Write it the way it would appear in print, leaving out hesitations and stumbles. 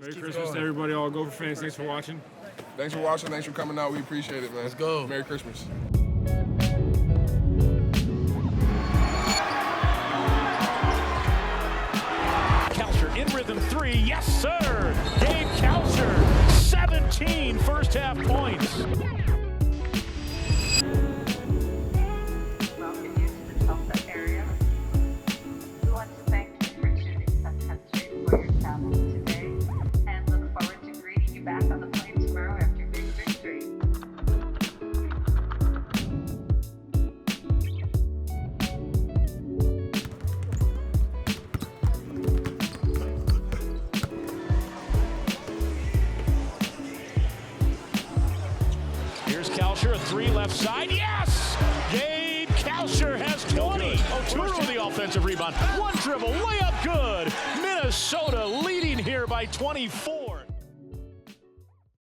Merry Christmas to everybody, all Gopher fans. Thanks for watching. Thanks for watching. Thanks for coming out. We appreciate it, man. Let's go. Merry Christmas. Kalscheur in rhythm three. Yes, sir. Gabe Kalscheur, 17 first half points. Welcome you to the Tulsa area. We want to thank you for choosing Sun Country for your travel today and look forward to greeting you back on the plane tomorrow after your big victory. Here's Kalscheur, a three left side. Yes! Gabe Kalscheur has 20. Oturu with the offensive rebound. One dribble, layup good. Minnesota leading here by 24.